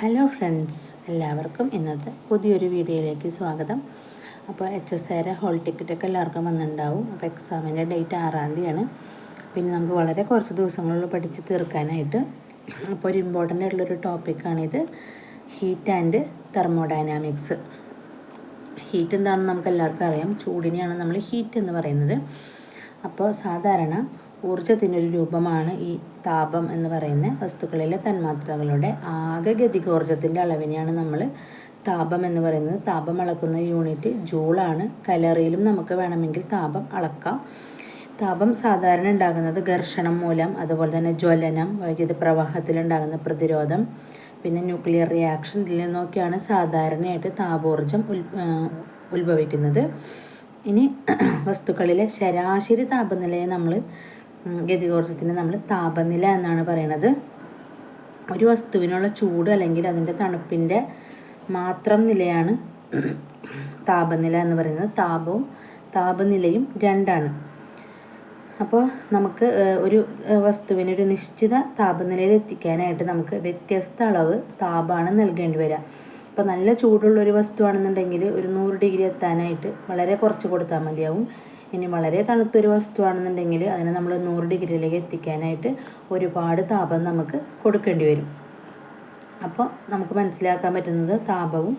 Hello friends, എല്ലാവർക്കും ഇന്നത്തെ പുതിയൊരു വീഡിയോയിലേക്ക് സ്വാഗതം. അപ്പോൾ HSR ഹോൾ ടിക്കറ്റൊക്കെ എല്ലാവർക്കും വന്നിട്ടുണ്ടാവും. അപ്പോൾ എക്സാമിൻ്റെ ഡേറ്റ് 6-ാം തീയതിയാണ്. പിന്നെ നമുക്ക് വളരെ കുറച്ച് ദിവസങ്ങളിൽ പഠിച്ച് തീർക്കാനായിട്ട്. അപ്പോൾ ഒരു ഇമ്പോർട്ടൻ്റ് ആയിട്ടുള്ളൊരു ടോപ്പിക്കാണിത്, ഹീറ്റ് ആൻഡ് തെർമോഡൈനാമിക്സ്. ഹീറ്റ് എന്താണെന്ന് നമുക്ക് എല്ലാവർക്കും അറിയാം. ചൂടിനെയാണ് നമ്മൾ ഹീറ്റ് എന്ന് പറയുന്നത്. അപ്പോൾ സാധാരണ ഊർജത്തിൻ്റെ ഒരു രൂപമാണ് ഈ താപം എന്ന് പറയുന്ന വസ്തുക്കളിലെ തന്മാത്രകളുടെ ആകെ ഗതികോർജത്തിൻ്റെ അളവിനെയാണ് നമ്മൾ താപം എന്ന് പറയുന്നത്. താപം അളക്കുന്ന യൂണിറ്റ് ജൂളാണ്. കലറിയിലും നമുക്ക് വേണമെങ്കിൽ താപം അളക്കാം. താപം സാധാരണ ഉണ്ടാകുന്നത് ഘർഷണം മൂലം, അതുപോലെ തന്നെ ജ്വലനം, വൈദ്യുത പ്രവാഹത്തിലുണ്ടാകുന്ന പ്രതിരോധം, പിന്നെ ന്യൂക്ലിയർ റിയാക്ഷൻ, ഇതിൽ നിന്നൊക്കെയാണ് സാധാരണയായിട്ട് താപോർജം ഉത്ഭവിക്കുന്നത്. ഇനി വസ്തുക്കളിലെ ശരാശരി താപനിലയെ നമ്മൾ ഗതികോർജത്തിന് നമ്മൾ താപനില എന്നാണ് പറയുന്നത്. ഒരു വസ്തുവിനുള്ള ചൂട് അല്ലെങ്കിൽ അതിൻ്റെ തണുപ്പിൻ്റെ മാത്രം നിലയാണ് താപനില എന്ന് പറയുന്നത്. താപവും താപനിലയും രണ്ടാണ്. അപ്പോൾ നമുക്ക് ഒരു വസ്തുവിനെ ഒരു നിശ്ചിത താപനിലയിൽ എത്തിക്കാനായിട്ട് നമുക്ക് വ്യത്യസ്ത അളവ് താപമാണ് നൽകേണ്ടി വരിക. ഇപ്പോൾ നല്ല ചൂടുള്ളൊരു വസ്തുവാണെന്നുണ്ടെങ്കിൽ ഒരു 100 ഡിഗ്രി എത്താനായിട്ട് വളരെ കുറച്ച് കൊടുത്താൽ മതിയാവും. ഇനി വളരെ തണുത്തൊരു വസ്തുവാണെന്നുണ്ടെങ്കിൽ അതിനെ നമ്മൾ 100 ഡിഗ്രിയിലേക്ക് എത്തിക്കാനായിട്ട് ഒരുപാട് താപം നമുക്ക് കൊടുക്കേണ്ടി വരും. അപ്പോൾ നമുക്ക് മനസ്സിലാക്കാൻ പറ്റുന്നത് താപവും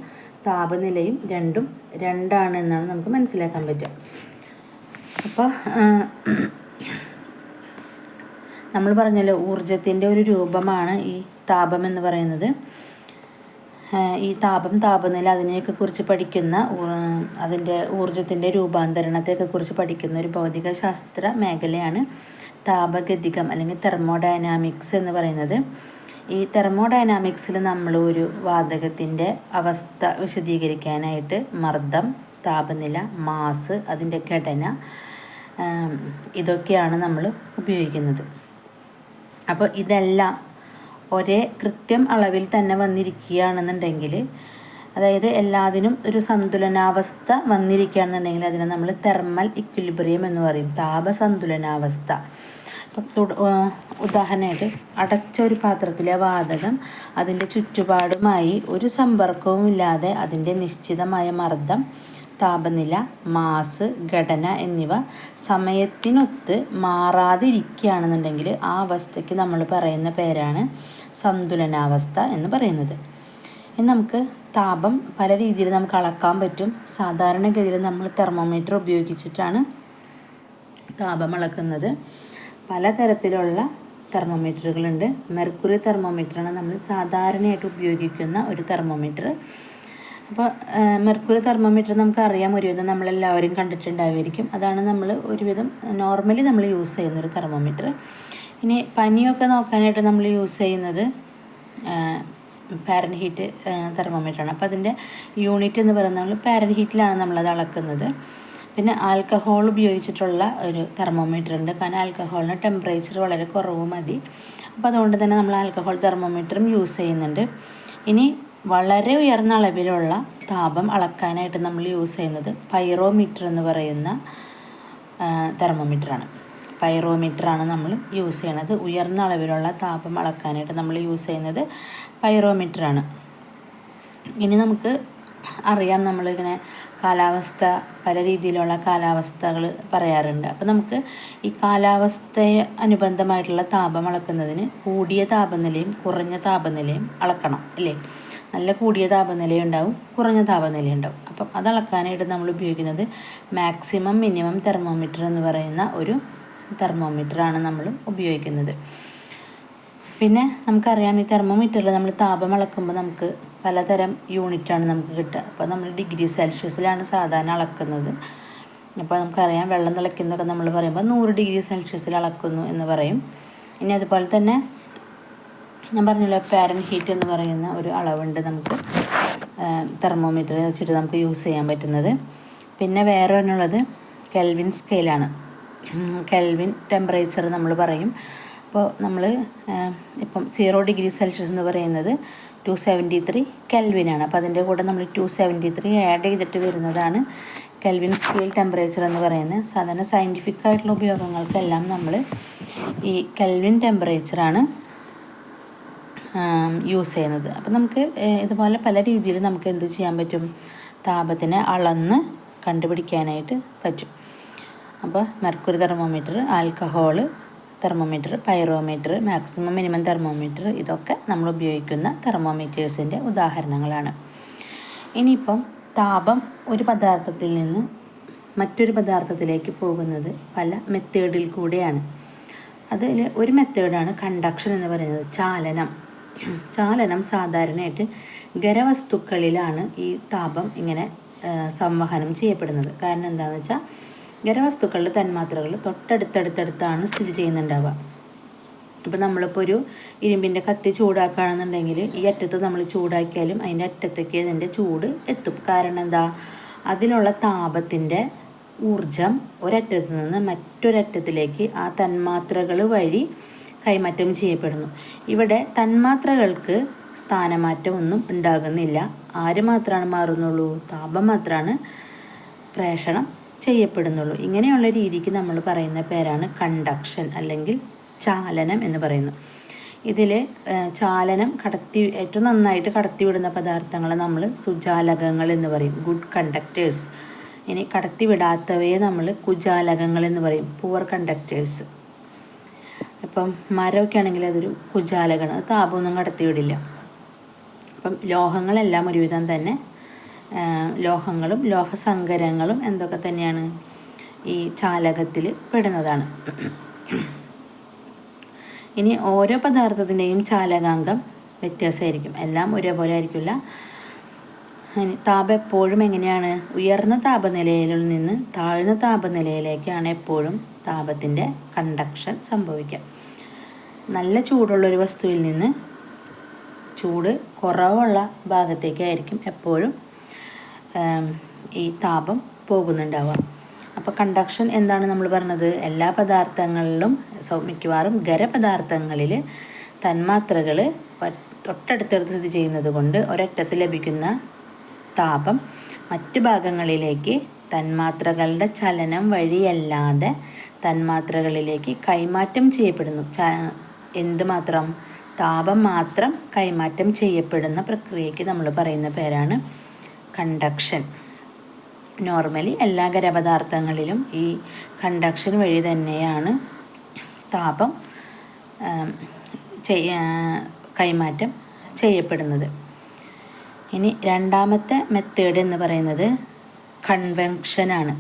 താപനിലയും രണ്ടാണ് എന്നാണ് നമുക്ക് മനസ്സിലാക്കാൻ പറ്റുക. അപ്പോൾ നമ്മൾ പറഞ്ഞല്ലോ, ഊർജത്തിൻ്റെ ഒരു രൂപമാണ് ഈ താപം എന്ന് പറയുന്നത്. ഈ താപം, താപനില അതിനെയൊക്കെ കുറിച്ച് പഠിക്കുന്ന, അതിൻ്റെ ഊർജത്തിൻ്റെ രൂപാന്തരണത്തെയൊക്കെ കുറിച്ച് പഠിക്കുന്ന ഒരു ഭൗതിക ശാസ്ത്ര മേഖലയാണ് താപഗതികം അല്ലെങ്കിൽ തെർമോഡൈനാമിക്സ് എന്ന് പറയുന്നത്. ഈ തെർമോഡൈനാമിക്സിൽ നമ്മൾ ഒരു വാതകത്തിൻ്റെ അവസ്ഥ വിശദീകരിക്കാനായിട്ട് മർദ്ദം, താപനില, മാസ്, അതിൻ്റെ ഘടന, ഇതൊക്കെയാണ് നമ്മൾ ഉപയോഗിക്കുന്നത്. അപ്പോൾ ഇതെല്ലാം ഒരേ കൃത്യം അളവിൽ തന്നെ വന്നിരിക്കുകയാണെന്നുണ്ടെങ്കിൽ, അതായത് എല്ലാത്തിനും ഒരു സന്തുലനാവസ്ഥ വന്നിരിക്കുകയാണെന്നുണ്ടെങ്കിൽ അതിനെ നമ്മൾ തെർമൽ ഇക്വിലിബ്രിയം എന്ന് പറയും, താപസന്തുലനാവസ്ഥ. അപ്പം ഉദാഹരണമായിട്ട് അടച്ച ഒരു പാത്രത്തിലെ വാതകം അതിൻ്റെ ചുറ്റുപാടുമായി ഒരു സമ്പർക്കവും ഇല്ലാതെ അതിൻ്റെ നിശ്ചിതമായ മർദ്ദം, താപനില, മാസ്, ഘടന എന്നിവ സമയത്തിനൊത്ത് മാറാതിരിക്കുകയാണെന്നുണ്ടെങ്കിൽ ആ അവസ്ഥയ്ക്ക് നമ്മൾ പറയുന്ന പേരാണ് സന്തുലനാവസ്ഥ എന്ന് പറയുന്നത്. ഇനി നമുക്ക് താപം പല രീതിയിൽ നമുക്ക് അളക്കാൻ പറ്റും. സാധാരണഗതിയിൽ നമ്മൾ തെർമോമീറ്റർ ഉപയോഗിച്ചിട്ടാണ് താപം അളക്കുന്നത്. പലതരത്തിലുള്ള തെർമോമീറ്ററുകളുണ്ട്. മെർക്കുറി തെർമോമീറ്ററാണ് നമ്മൾ സാധാരണയായിട്ട് ഉപയോഗിക്കുന്ന ഒരു തെർമോമീറ്റർ. അപ്പോൾ മെർക്കുറി തെർമോമീറ്റർ നമുക്കറിയാം, ഒരുവിധം നമ്മളെല്ലാവരും കണ്ടിട്ടുണ്ടാവുമായിരിക്കും. അതാണ് നമ്മൾ ഒരുവിധം നോർമലി നമ്മൾ യൂസ് ചെയ്യുന്നൊരു തെർമോമീറ്റർ. ഇനി പനിയൊക്കെ നോക്കാനായിട്ട് നമ്മൾ യൂസ് ചെയ്യുന്നത് ഫാരൻഹീറ്റ് തെർമോമീറ്ററാണ്. അപ്പോൾ അതിൻ്റെ യൂണിറ്റ് എന്ന് പറയുന്നത് നമ്മൾ ഫാരൻഹീറ്റിലാണ് നമ്മളത് അളക്കുന്നത്. പിന്നെ ആൽക്കഹോൾ ഉപയോഗിച്ചിട്ടുള്ള ഒരു തെർമോമീറ്റർ ഉണ്ട്. കാരണം ആൽക്കഹോളിന് ടെമ്പറേച്ചർ വളരെ കുറവ് മതി. അപ്പോൾ അതുകൊണ്ട് തന്നെ നമ്മൾ ആൽക്കഹോൾ തെർമോമീറ്ററും യൂസ് ചെയ്യുന്നുണ്ട്. ഇനി വളരെ ഉയർന്ന അളവിലുള്ള താപം അളക്കാനായിട്ട് നമ്മൾ യൂസ് ചെയ്യുന്നത് പൈറോമീറ്റർ എന്ന് പറയുന്ന തെർമോമീറ്ററാണ്. പൈറോമീറ്ററാണ് നമ്മൾ യൂസ് ചെയ്യണത്. ഉയർന്ന അളവിലുള്ള താപം അളക്കാനായിട്ട് നമ്മൾ യൂസ് ചെയ്യുന്നത് പൈറോമീറ്ററാണ്. ഇനി നമുക്ക് അറിയാം, നമ്മളിങ്ങനെ കാലാവസ്ഥ, പല രീതിയിലുള്ള കാലാവസ്ഥകൾ പറയാറുണ്ട്. അപ്പോൾ നമുക്ക് ഈ കാലാവസ്ഥയെ അനുബന്ധമായിട്ടുള്ള താപം അളക്കുന്നതിന് കൂടിയ താപനിലയും കുറഞ്ഞ താപനിലയും അളക്കണം, അല്ലേ? നല്ല കൂടിയ താപനിലയുണ്ടാവും, കുറഞ്ഞ താപനിലയുണ്ടാവും. അപ്പം അത് അളക്കാനായിട്ട് നമ്മൾ ഉപയോഗിക്കുന്നത് മാക്സിമം മിനിമം തെർമോമീറ്റർ എന്ന് പറയുന്ന ഒരു തെർമോമീറ്ററാണ് നമ്മൾ ഉപയോഗിക്കുന്നത്. പിന്നെ നമുക്കറിയാം, ഈ തെർമോമീറ്ററിൽ നമ്മൾ താപം അളക്കുമ്പോൾ നമുക്ക് പലതരം യൂണിറ്റാണ് നമുക്ക് കിട്ടുക. അപ്പോൾ നമ്മൾ ഡിഗ്രി സെൽഷ്യസിലാണ് സാധാരണ അളക്കുന്നത്. അപ്പോൾ നമുക്കറിയാം, വെള്ളം തിളയ്ക്കുന്നതൊക്കെ നമ്മൾ പറയുമ്പോൾ 100 ഡിഗ്രി സെൽഷ്യസിൽ അളക്കുന്നു എന്ന് പറയും. ഇനി അതുപോലെ തന്നെ ഞാൻ പറഞ്ഞല്ലോ, ഫാരൻഹീറ്റ് എന്ന് പറയുന്ന ഒരു അളവുണ്ട് നമുക്ക് തെർമോമീറ്റർ വെച്ചിട്ട് നമുക്ക് യൂസ് ചെയ്യാൻ പറ്റുന്നത്. പിന്നെ വേറെ ഒന്നുള്ളത് കെൽവിൻ സ്കെയിലാണ്. കെൽവിൻ ടെമ്പറേച്ചർ നമ്മൾ പറയും. അപ്പോൾ നമ്മൾ ഇപ്പം 0 ഡിഗ്രി സെൽഷ്യസ് എന്ന് പറയുന്നത് 273 കെൽവിനാണ്. അപ്പോൾ അതിൻ്റെ കൂടെ നമ്മൾ 273 ആഡ് ചെയ്തിട്ട് വരുന്നതാണ് കെൽവിൻ സ്കെയിൽ ടെമ്പറേച്ചർ എന്ന് പറയുന്നത്. സാധാരണ സയൻറ്റിഫിക് ആയിട്ടുള്ള ഉപയോഗങ്ങൾക്കെല്ലാം നമ്മൾ ഈ കെൽവിൻ ടെമ്പറേച്ചറാണ് യൂസ് ചെയ്യുന്നത്. അപ്പോൾ നമുക്ക് ഇതുപോലെ പല രീതിയിൽ നമുക്ക് എന്ത് ചെയ്യാൻ പറ്റും, താപത്തിനെ അളന്ന് കണ്ടുപിടിക്കാനായിട്ട് പറ്റും. അപ്പോൾ mercury thermometer, alcohol thermometer, pyrometer, maximum minimum thermometer, ഇതൊക്കെ നമ്മൾ ഉപയോഗിക്കുന്ന തെർമോമീറ്റേഴ്സിൻ്റെ ഉദാഹരണങ്ങളാണ്. ഇനിയിപ്പം താപം ഒരു പദാർത്ഥത്തിൽ നിന്ന് മറ്റൊരു പദാർത്ഥത്തിലേക്ക് പോകുന്നത് പല മെത്തേഡിൽ കൂടെയാണ്. അതിൽ ഒരു മെത്തേഡാണ് കണ്ടക്ഷൻ എന്ന് പറയുന്നത്, ചാലനം സാധാരണയായിട്ട് ഖരവസ്തുക്കളിലാണ് ഈ താപം ഇങ്ങനെ സംവഹനം ചെയ്യപ്പെടുന്നത്. കാരണം എന്താണെന്ന് വെച്ചാൽ ഖരവസ്തുക്കളുടെ തന്മാത്രകൾ തൊട്ടടുത്തടുത്താണ് സ്ഥിതി ചെയ്യുന്നുണ്ടാവുക. അപ്പോൾ നമ്മളിപ്പോൾ ഒരു ഇരുമ്പിൻ്റെ കത്തി ചൂടാക്കുകയാണെന്നുണ്ടെങ്കിൽ ഈ അറ്റത്ത് നമ്മൾ ചൂടാക്കിയാലും അതിൻ്റെ അറ്റത്തേക്ക് അതിൻ്റെ ചൂട് എത്തും. കാരണം എന്താ, അതിലുള്ള താപത്തിൻ്റെ ഊർജം ഒരറ്റത്ത് നിന്ന് മറ്റൊരറ്റത്തിലേക്ക് ആ തന്മാത്രകൾ വഴി കൈമാറ്റം ചെയ്യപ്പെടുന്നു. ഇവിടെ തന്മാത്രകൾക്ക് സ്ഥാനമാറ്റമൊന്നും ഉണ്ടാകുന്നില്ല. ആര് മാത്രമാണ് മാറുന്നുള്ളൂ, താപം മാത്രമാണ് പ്രേഷണം ചെയ്യപ്പെടുന്നുള്ളൂ. ഇങ്ങനെയുള്ള രീതിക്ക് നമ്മൾ പറയുന്ന പേരാണ് കണ്ടക്ഷൻ അല്ലെങ്കിൽ ചാലനം എന്ന് പറയുന്നു. ഇതിൽ ചാലനം ഏറ്റവും നന്നായിട്ട് കടത്തിവിടുന്ന പദാർത്ഥങ്ങളെ നമ്മൾ സുജാലകങ്ങൾ എന്ന് പറയും, ഗുഡ് കണ്ടക്ടേഴ്സ്. ഇനി കടത്തിവിടാത്തവയെ നമ്മൾ കുജാലകങ്ങൾ എന്ന് പറയും, പുവർ കണ്ടക്ടേഴ്സ്. ഇപ്പം മരമൊക്കെ ആണെങ്കിൽ അതൊരു കുജാലകമാണ്, അത് താപമൊന്നും കടത്തിവിടില്ല. അപ്പം ലോഹങ്ങളെല്ലാം ഒരുവിധം തന്നെ ലോഹങ്ങളും ലോഹസങ്കരങ്ങളും എന്തൊക്കെ തന്നെയാണ് ഈ ചാലകത്തിൽ പെടുന്നതാണ്. ഇനി ഓരോ പദാർത്ഥത്തിൻ്റെയും ചാലകാംഗം വ്യത്യാസമായിരിക്കും, എല്ലാം ഒരേപോലെ ആയിരിക്കില്ല. താപം എപ്പോഴും എങ്ങനെയാണ്, ഉയർന്ന താപനിലയിൽ നിന്ന് താഴ്ന്ന താപനിലയിലേക്കാണ് എപ്പോഴും താപത്തിൻ്റെ കണ്ടക്ഷൻ സംഭവിക്കുക. നല്ല ചൂടുള്ളൊരു വസ്തുവിൽ നിന്ന് ചൂട് കുറവുള്ള ഭാഗത്തേക്കായിരിക്കും എപ്പോഴും ഈ താപം പോകുന്നുണ്ടാവുക. അപ്പോൾ കണ്ടക്ഷൻ എന്താണ് നമ്മൾ പറഞ്ഞത്, എല്ലാ പദാർത്ഥങ്ങളിലും മിക്കവാറും ഖരപദാർത്ഥങ്ങളിൽ തന്മാത്രകൾ തൊട്ടടുത്തടുത്ത് സ്ഥിതി ചെയ്യുന്നത് കൊണ്ട് ഒരറ്റത്ത് ലഭിക്കുന്ന താപം മറ്റ് ഭാഗങ്ങളിലേക്ക് തന്മാത്രകളുടെ ചലനം വഴിയല്ലാതെ തന്മാത്രകളിലേക്ക് കൈമാറ്റം ചെയ്യപ്പെടുന്നു. എന്തുമാത്രം, താപം മാത്രം കൈമാറ്റം ചെയ്യപ്പെടുന്ന പ്രക്രിയയ്ക്ക് നമ്മൾ പറയുന്ന പേരാണ് കണ്ടക്ഷൻ. നോർമലി എല്ലാ ഖരപദാർത്ഥങ്ങളിലും ഈ കണ്ടക്ഷൻ വഴി തന്നെയാണ് താപം കൈമാറ്റം ചെയ്യപ്പെടുന്നത്. ഇനി രണ്ടാമത്തെ മെത്തേഡ് എന്ന് പറയുന്നത് കൺവെൻഷനാണ്,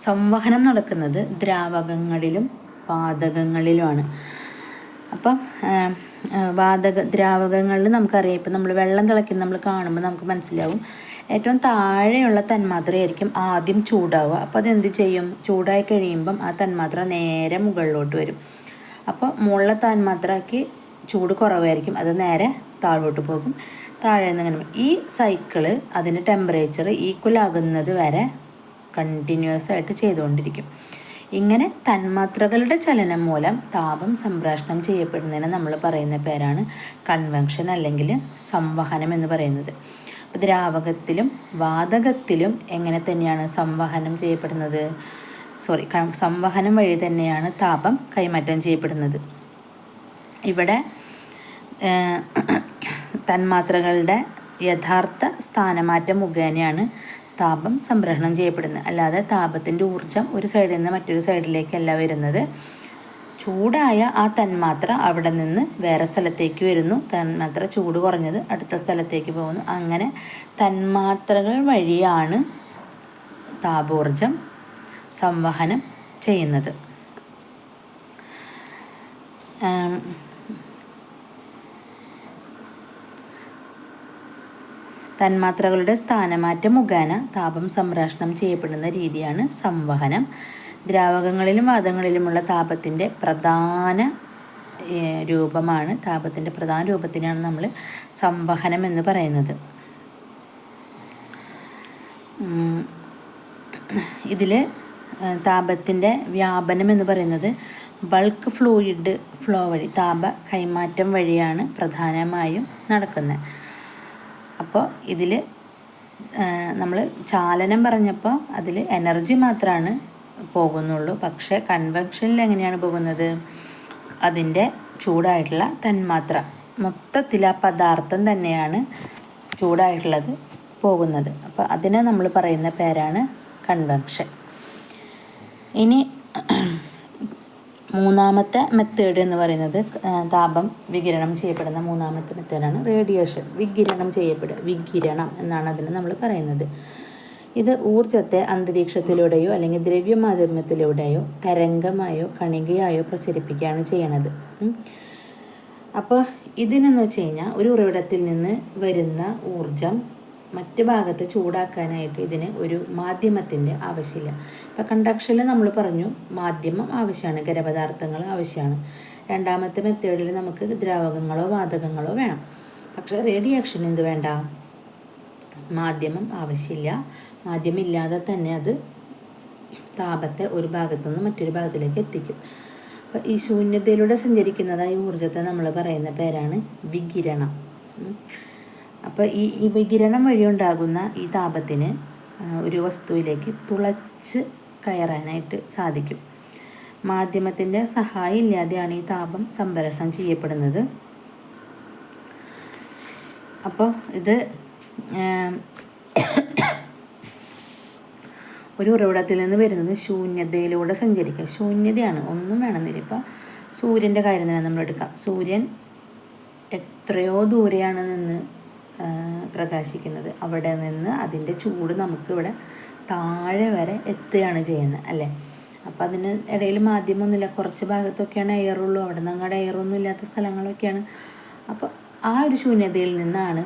സംവഹനം നടക്കുന്നത് ദ്രാവകങ്ങളിലും വാതകങ്ങളിലുമാണ്. അപ്പം ദ്രാവകങ്ങളിൽ നമുക്കറിയാം, ഇപ്പം നമ്മൾ വെള്ളം തിളയ്ക്കുന്ന നമ്മൾ കാണുമ്പോൾ നമുക്ക് മനസ്സിലാവും ഏറ്റവും താഴെയുള്ള തന്മാത്രയായിരിക്കും ആദ്യം ചൂടാവുക. അപ്പോൾ അതെന്ത് ചെയ്യും, ചൂടായി കഴിയുമ്പം ആ തന്മാത്ര നേരെ മുകളിലോട്ട് വരും. അപ്പോൾ മുകളിലെ തന്മാത്രയ്ക്ക് ചൂട് കുറവായിരിക്കും, അത് നേരെ താഴോട്ട് പോകും. താഴെ നിന്ന് ഇങ്ങനെ ഈ സൈക്കിള് അതിൻ്റെ ടെമ്പറേച്ചർ ഈക്വൽ ആകുന്നത് വരെ കണ്ടിന്യൂസ് ആയിട്ട് ചെയ്തുകൊണ്ടിരിക്കും. ഇങ്ങനെ തന്മാത്രകളുടെ ചലനം മൂലം താപം സംപ്രേഷണം ചെയ്യപ്പെടുന്നതിന് നമ്മൾ പറയുന്ന പേരാണ് കൺവെൻഷൻ അല്ലെങ്കിൽ സംവഹനം എന്ന് പറയുന്നത്. ദ്രാവകത്തിലും വാതകത്തിലും എങ്ങനെ തന്നെയാണ് സംവഹനം ചെയ്യപ്പെടുന്നത്, സംവഹനം വഴി തന്നെയാണ് താപം കൈമാറ്റം ചെയ്യപ്പെടുന്നത്. ഇവിടെ തന്മാത്രകളുടെ യഥാർത്ഥ സ്ഥാനമാറ്റം മുഖേനയാണ് താപം സംപ്രേഷണം ചെയ്യപ്പെടുന്നത്. അല്ലാതെ താപത്തിൻ്റെ ഊർജം ഒരു സൈഡിൽ നിന്ന് മറ്റൊരു സൈഡിലേക്കല്ല വരുന്നത്. ചൂടായ ആ തന്മാത്ര അവിടെ നിന്ന് വേറെ സ്ഥലത്തേക്ക് വരുന്നു, തന്മാത്ര ചൂട് കുറഞ്ഞത് അടുത്ത സ്ഥലത്തേക്ക് പോകുന്നു. അങ്ങനെ തന്മാത്രകൾ വഴിയാണ് താപോർജം സംവഹനം ചെയ്യുന്നത്. തന്മാത്രകളുടെ സ്ഥാനമാറ്റം മുഖേന താപം സംപ്രേഷണം ചെയ്യപ്പെടുന്ന രീതിയാണ് സംവഹനം. ദ്രാവകങ്ങളിലും വാതകങ്ങളിലുമുള്ള താപത്തിൻ്റെ പ്രധാന രൂപത്തിനാണ് നമ്മൾ സംവഹനം എന്ന് പറയുന്നത്. ഇതിൽ താപത്തിൻ്റെ വ്യാപനം എന്ന് പറയുന്നത് ബൾക്ക് ഫ്ലൂയിഡ് ഫ്ലോ വഴി, താപ കൈമാറ്റം വഴിയാണ് പ്രധാനമായും നടക്കുന്നത്. അപ്പോൾ ഇതിൽ നമ്മൾ ചാലനം പറഞ്ഞപ്പോൾ അതിൽ എനർജി മാത്രമാണ് പോകുന്നുള്ളൂ. പക്ഷേ കൺവെൻഷനിൽ എങ്ങനെയാണ് പോകുന്നത്, അതിൻ്റെ ചൂടായിട്ടുള്ള തന്മാത്ര, മൊത്തത്തിൽ ആ പദാർത്ഥം തന്നെയാണ് ചൂടായിട്ടുള്ളത് പോകുന്നത്. അപ്പോൾ അതിനെ നമ്മൾ പറയുന്ന പേരാണ് കൺവെക്ഷൻ. ഇനി മൂന്നാമത്തെ മെത്തേഡ് എന്ന് പറയുന്നത് താപം വികിരണം ചെയ്യപ്പെടുന്ന മൂന്നാമത്തെ മെത്തേഡാണ് റേഡിയേഷൻ. വികിരണം എന്നാണ് അതിന് നമ്മൾ പറയുന്നത്. ഇത് ഊർജത്തെ അന്തരീക്ഷത്തിലൂടെയോ അല്ലെങ്കിൽ ദ്രവ്യമാധ്യമത്തിലൂടെയോ തരംഗമായോ കണികയായോ പ്രസരിപ്പിക്കുകയാണ് ചെയ്യണത്. അപ്പോൾ ഇതിനെന്ന് വെച്ച് കഴിഞ്ഞാൽ ഒരു ഉറവിടത്തിൽ നിന്ന് വരുന്ന ഊർജം മറ്റ് ഭാഗത്ത് ചൂടാക്കാനായിട്ട് ഇതിന് ഒരു മാധ്യമത്തിൻ്റെ ആവശ്യമില്ല. ഇപ്പോൾ കണ്ടക്ഷനിൽ നമ്മൾ പറഞ്ഞു മാധ്യമം ആവശ്യമാണ്, ഖരപദാർത്ഥങ്ങൾ ആവശ്യമാണ്. രണ്ടാമത്തെ മെത്തേഡിൽ നമുക്ക് ദ്രാവകങ്ങളോ വാതകങ്ങളോ വേണം. പക്ഷേ റേഡിയേഷൻ എന്ത് വേണ്ട, മാധ്യമം ആവശ്യമില്ല. മാധ്യമമില്ലാതെ തന്നെ അത് താപത്തെ ഒരു ഭാഗത്തു നിന്ന് മറ്റൊരു ഭാഗത്തിലേക്ക് എത്തിക്കും. അപ്പോൾ ഈ ശൂന്യതയിലൂടെ സഞ്ചരിക്കുന്നതായ ഊർജത്തെ നമ്മൾ പറയുന്ന പേരാണ് വികിരണം. അപ്പോൾ ഈ വികിരണം വഴി ഉണ്ടാകുന്ന ഈ താപത്തിന് ഒരു വസ്തുവിലേക്ക് തുളച്ച് കയറാനായിട്ട് സാധിക്കും. മാധ്യമത്തിൻ്റെ സഹായം ഇല്ലാതെയാണ് ഈ താപം സംപ്രേഷണം ചെയ്യപ്പെടുന്നത്. അപ്പോൾ ഇത് ഒരു ഉറവിടത്തിൽ നിന്ന് വരുന്നത് ശൂന്യതയിലൂടെ സഞ്ചരിക്കുക. ശൂന്യതയാണ്, ഒന്നും വേണമെന്നില്ല. ഇപ്പോൾ സൂര്യൻ്റെ കാര്യം തന്നെ നമ്മൾ എടുക്കാം. സൂര്യൻ എത്രയോ ദൂരെയാണ് നിന്ന് പ്രകാശിക്കുന്നത്. അവിടെ നിന്ന് അതിൻ്റെ ചൂട് നമുക്കിവിടെ താഴെ വരെ എത്തുകയാണ് ചെയ്യുന്നത് അല്ലേ. അപ്പോൾ അതിന് ഇടയിൽ മാധ്യമമൊന്നുമില്ല. കുറച്ച് ഭാഗത്തൊക്കെയാണ് എയറുള്ളൂ, അവിടെ നിന്ന് അങ്ങോട്ട് എയറൊന്നും ഇല്ലാത്ത സ്ഥലങ്ങളൊക്കെയാണ്. അപ്പോൾ ആ ഒരു ശൂന്യതയിൽ നിന്നാണ്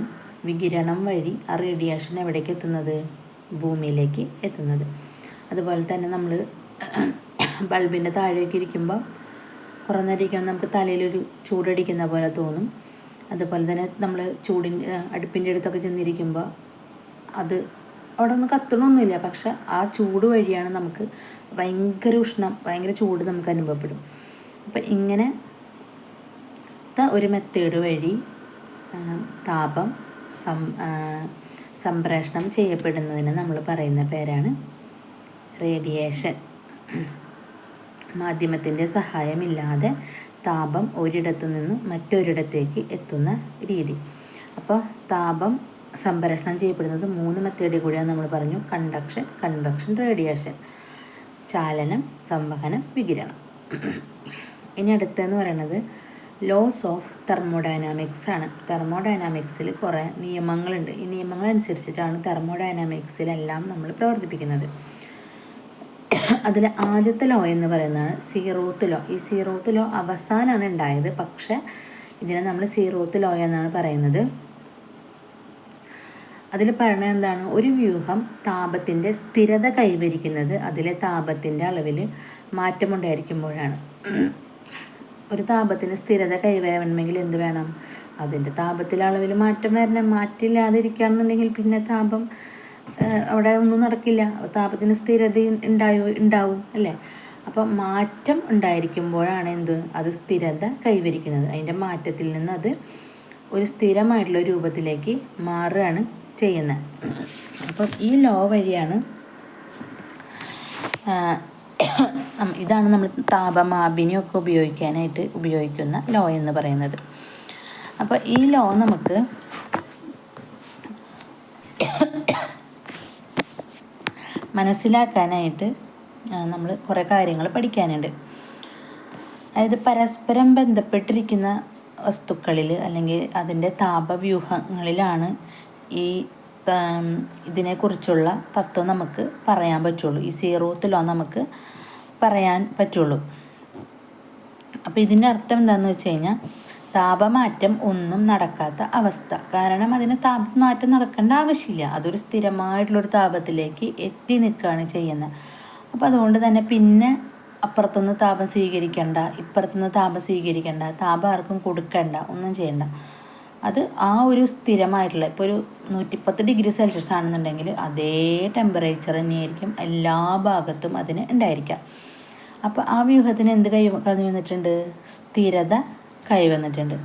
വികിരണം വഴി ആ റേഡിയേഷൻ എവിടേക്ക് എത്തുന്നത്, ഭൂമിയിലേക്ക് എത്തുന്നത്. അതുപോലെ തന്നെ നമ്മൾ ബൾബിൻ്റെ താഴേക്ക് ഇരിക്കുമ്പോൾ കുറേ നേരം ഇരിക്കുമ്പോൾ നമുക്ക് തലയിലൊരു ചൂടടിക്കുന്ന പോലെ തോന്നും. അതുപോലെ തന്നെ നമ്മൾ അടുപ്പിൻ്റെ അടുത്തൊക്കെ ചെന്നിരിക്കുമ്പോൾ അത് അവിടെ ഒന്നും കത്തണമൊന്നുമില്ല, പക്ഷെ ആ ചൂട് വഴിയാണ് നമുക്ക് ഭയങ്കര ഉഷ്ണം, ഭയങ്കര ചൂട് നമുക്ക് അനുഭവപ്പെടും. അപ്പം ഇങ്ങനത്തെ ഒരു മെത്തേഡ് വഴി താപം സംപ്രേഷണം ചെയ്യപ്പെടുന്നതിന് നമ്മൾ പറയുന്ന പേരാണ് റേഡിയേഷൻ. മാധ്യമത്തിൻ്റെ സഹായമില്ലാതെ താപം ഒരിടത്തു നിന്നും മറ്റൊരിടത്തേക്ക് എത്തുന്ന രീതി. അപ്പോൾ താപം സംപ്രേഷണം ചെയ്യപ്പെടുന്നത് 3 മെത്തേഡിൽ കൂടിയാണ് നമ്മൾ പറഞ്ഞു. Conduction, convection, radiation. ചാലനം, സംവഹനം, വികിരണം. ഇനി അടുത്തെന്ന് പറയുന്നത് ലോസ് ഓഫ് തെർമോഡൈനാമിക്സ് ആണ്. തെർമോഡൈനാമിക്സിൽ കുറേ നിയമങ്ങളുണ്ട്. ഈ നിയമങ്ങൾ അനുസരിച്ചിട്ടാണ് തെർമോഡൈനാമിക്സിലെല്ലാം നമ്മൾ പ്രവർത്തിപ്പിക്കുന്നത്. അതിൽ ആദ്യത്തെ ലോ എന്ന് പറയുന്നതാണ് സീറോത്ത് ലോ. ഈ സീറോത്ത് ലോ അവസാനമാണ് ഉണ്ടായത്, പക്ഷെ ഇതിനെ നമ്മൾ സീറോത്ത് ലോ എന്നാണ് പറയുന്നത്. അതിൽ പറയുന്നത് എന്താണ്, ഒരു വ്യൂഹം താപത്തിൻ്റെ സ്ഥിരത കൈവരിക്കുന്നത് അതിലെ താപത്തിൻ്റെ അളവിൽ മാറ്റമുണ്ടായിരിക്കുമ്പോഴാണ്. ഒരു താപത്തിന് സ്ഥിരത കൈവരണമെങ്കിൽ എന്ത് വേണം, അതിൻ്റെ താപത്തിലെ അളവിൽ മാറ്റം വരണം. മാറ്റില്ലാതിരിക്കുകയാണെന്നുണ്ടെങ്കിൽ പിന്നെ താപം അവിടെ ഒന്നും നടക്കില്ല. താപത്തിന് സ്ഥിരത ഉണ്ടാവും അല്ലേ. അപ്പം മാറ്റം ഉണ്ടായിരിക്കുമ്പോഴാണ് അത് സ്ഥിരത കൈവരിക്കുന്നത്. അതിൻ്റെ മാറ്റത്തിൽ നിന്ന് അത് ഒരു സ്ഥിരമായിട്ടുള്ള രൂപത്തിലേക്ക് മാറുകയാണ് ചെയ്യുന്നത്. അപ്പം ഈ ലോ വഴിയാണ് ഇതാണ് നമ്മൾ താപമാപിനിയൊക്കെ ഉപയോഗിക്കുന്ന ലോ എന്ന് പറയുന്നത്. അപ്പോൾ ഈ ലോ നമുക്ക് മനസ്സിലാക്കാനായിട്ട് നമ്മൾ കുറേ കാര്യങ്ങൾ പഠിക്കാനുണ്ട്. അതായത് പരസ്പരം ബന്ധപ്പെട്ടിരിക്കുന്ന വസ്തുക്കളിൽ അല്ലെങ്കിൽ അതിൻ്റെ താപവ്യൂഹങ്ങളിലാണ് ഈ ഇതിനെക്കുറിച്ചുള്ള തത്വം നമുക്ക് പറയാൻ പറ്റുള്ളൂ. ഈ സീറോത്ത് ലോ നമുക്ക് പറയാൻ പറ്റുള്ളൂ. അപ്പോൾ ഇതിൻ്റെ അർത്ഥം എന്താണെന്ന് വെച്ച് കഴിഞ്ഞാൽ താപമാറ്റം ഒന്നും നടക്കാത്ത അവസ്ഥ. കാരണം അതിന് താപമാറ്റം നടക്കേണ്ട ആവശ്യമില്ല. അതൊരു സ്ഥിരമായിട്ടുള്ളൊരു താപത്തിലേക്ക് എത്തി നിൽക്കുകയാണ് ചെയ്യുന്നത്. അപ്പോൾ അതുകൊണ്ട് തന്നെ പിന്നെ അപ്പുറത്തുനിന്ന് താപം സ്വീകരിക്കേണ്ട, ഇപ്പുറത്തുനിന്ന് താപം സ്വീകരിക്കേണ്ട, താപം ആർക്കും കൊടുക്കേണ്ട, ഒന്നും ചെയ്യേണ്ട. അത് ആ ഒരു സ്ഥിരമായിട്ടുള്ള ഇപ്പോൾ ഒരു 110 ഡിഗ്രി സെൽഷ്യസ് ആണെന്നുണ്ടെങ്കിൽ അതേ ടെമ്പറേച്ചർ തന്നെയായിരിക്കും എല്ലാ ഭാഗത്തും അതിന് ഉണ്ടായിരിക്കാം. അപ്പോൾ ആ വ്യൂഹത്തിന് എന്ത് കൈവന്നിട്ടുണ്ട്, സ്ഥിരത കൈവന്നിട്ടുണ്ട്.